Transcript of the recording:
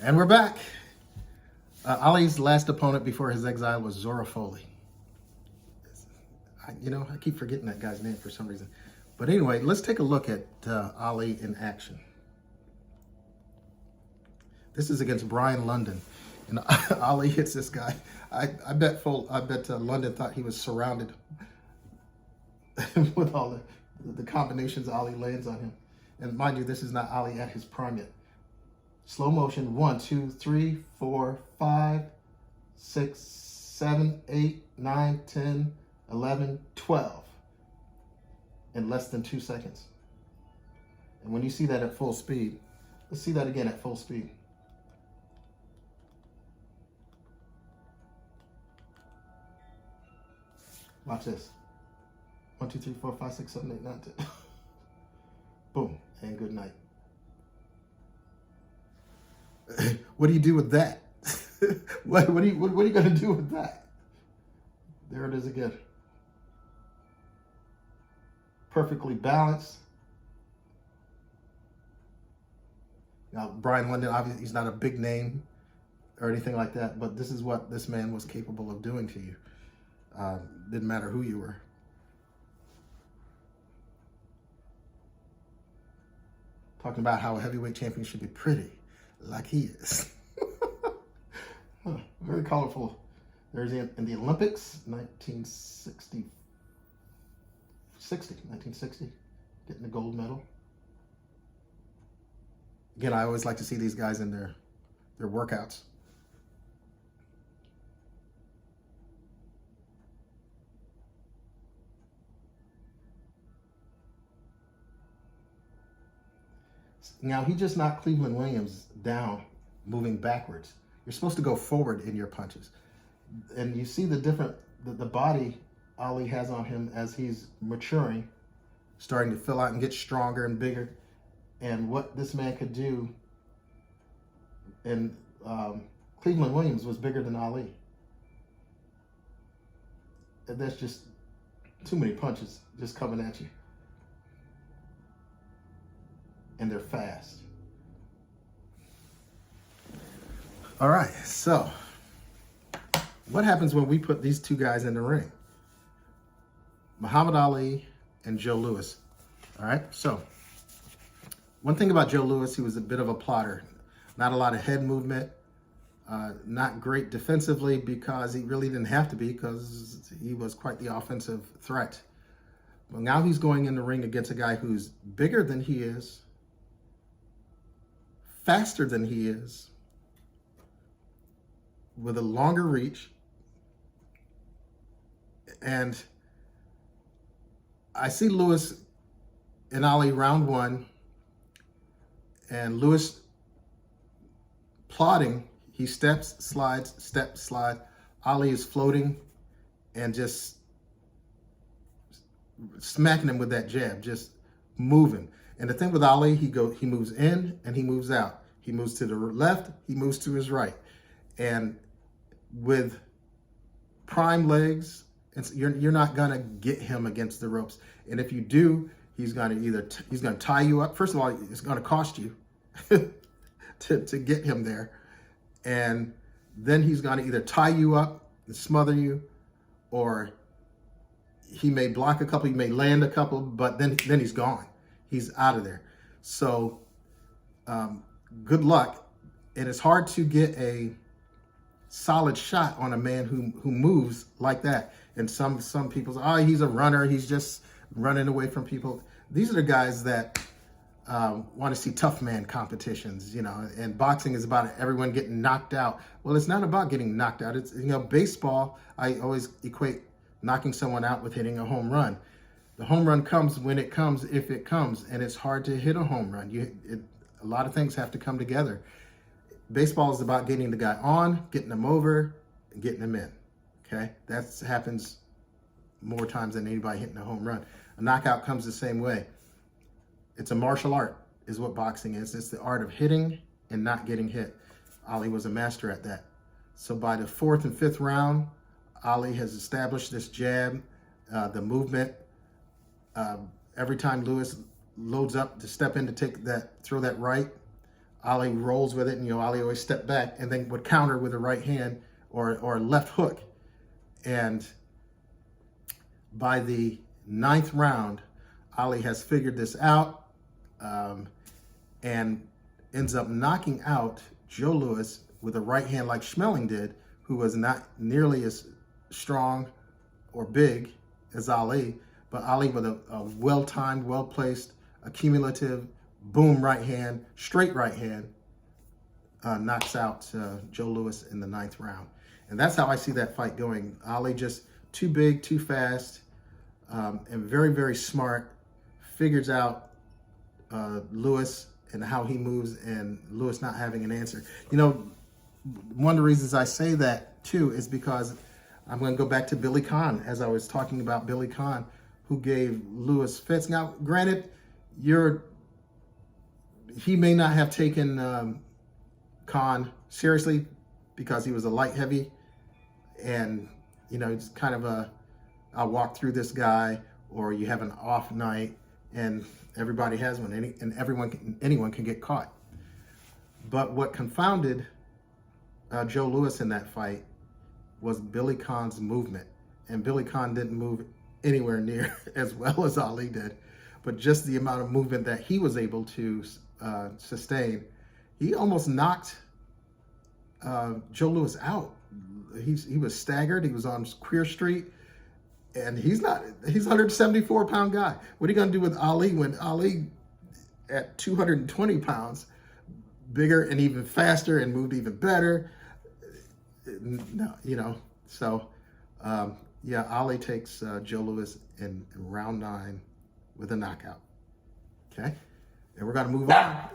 And we're back. Ali's last opponent before his exile was Zora Folley. I keep forgetting that guy's name for some reason. But anyway, let's take a look at Ali in action. This is against Brian London. And Ali hits this guy. I bet London thought he was surrounded with all the combinations Ali lands on him. And mind you, this is not Ali at his prime yet. Slow motion, 1, 2, 3, 4, 5, 6, 7, 8, 9, 10, 11, 12 in less than 2 seconds. And when you see that at full speed, let's see that again at full speed. Watch this. 1, 2, 3, 4, 5, 6, 7, 8, 9, 10. Boom, and good night. What do you do with that? what are you going to do with that? There it is again. Perfectly balanced. Now, Brian London, obviously, he's not a big name or anything like that, but this is what this man was capable of doing to you. Didn't matter who you were. Talking about how a heavyweight champion should be pretty, like he is. Very colorful. There's in the Olympics, 1960, getting the gold medal. Again, I always like to see these guys in their workouts. Now, he just knocked Cleveland Williams down, moving backwards. You're supposed to go forward in your punches. And you see the body Ali has on him as he's maturing, starting to fill out and get stronger and bigger. And what this man could do, and Cleveland Williams was bigger than Ali. And that's just too many punches just coming at you. And they're fast. All right, so what happens when we put these two guys in the ring? Muhammad Ali and Joe Louis. All right, so one thing about Joe Louis, he was a bit of a plotter. Not a lot of head movement, not great defensively because he really didn't have to be because he was quite the offensive threat. Well, now he's going in the ring against a guy who's bigger than he is, faster than he is, with a longer reach. And I see Louis and Ali round one, and Louis plotting. He steps, slides, steps, slide. Ali is floating and just smacking him with that jab, just moving. And the thing with Ali, he moves in and he moves out. He moves to the left, he moves to his right. And with prime legs, you're not gonna get him against the ropes. And if you do, he's gonna tie you up. First of all, it's gonna cost you to get him there. And then he's gonna either tie you up and smother you, or he may block a couple, he may land a couple, but then he's gone. He's out of there. So good luck. And it's hard to get a solid shot on a man who moves like that. And some people say, oh, he's a runner. He's just running away from people. These are the guys that want to see tough man competitions, and boxing is about everyone getting knocked out. Well, it's not about getting knocked out. It's, baseball, I always equate knocking someone out with hitting a home run. The home run comes when it comes, if it comes, and it's hard to hit a home run. A lot of things have to come together. Baseball is about getting the guy on, getting him over, and getting him in. Okay, that happens more times than anybody hitting a home run. A knockout comes the same way. It's a martial art, is what boxing is. It's the art of hitting and not getting hit. Ali was a master at that. So by the 4th and 5th round, Ali has established this jab, the movement. Every time Louis loads up to step in to throw that right, Ali rolls with it, and Ali always stepped back and then would counter with a right hand or a left hook. And by the 9th round, Ali has figured this out and ends up knocking out Joe Louis with a right hand like Schmeling did, who was not nearly as strong or big as Ali, but Ali with a well-timed, well-placed, accumulative, boom right hand, straight right hand, knocks out Joe Louis in the 9th round. And that's how I see that fight going. Ali just too big, too fast, and very, very smart, figures out Louis and how he moves, and Louis not having an answer. One of the reasons I say that too is because I'm going to go back to Billy Conn, as I was talking about Billy Conn, who gave Louis fits. Now, granted, he may not have taken Conn seriously because he was a light heavy, and it's kind of I'll walk through this guy, or you have an off night, and everybody has one, and anyone can get caught. But what confounded Joe Louis in that fight was Billy Conn's movement, and Billy Conn didn't move anywhere near as well as Ali did, but just the amount of movement that he was able to sustain, he almost knocked Joe Louis out. He was staggered. He was on Queer Street, and he's a 174-pound guy. What are you going to do with Ali when Ali at 220 pounds, bigger and even faster and moved even better? No, so yeah, Ali takes Joe Louis in round 9 with a knockout. Okay, and we're going to move on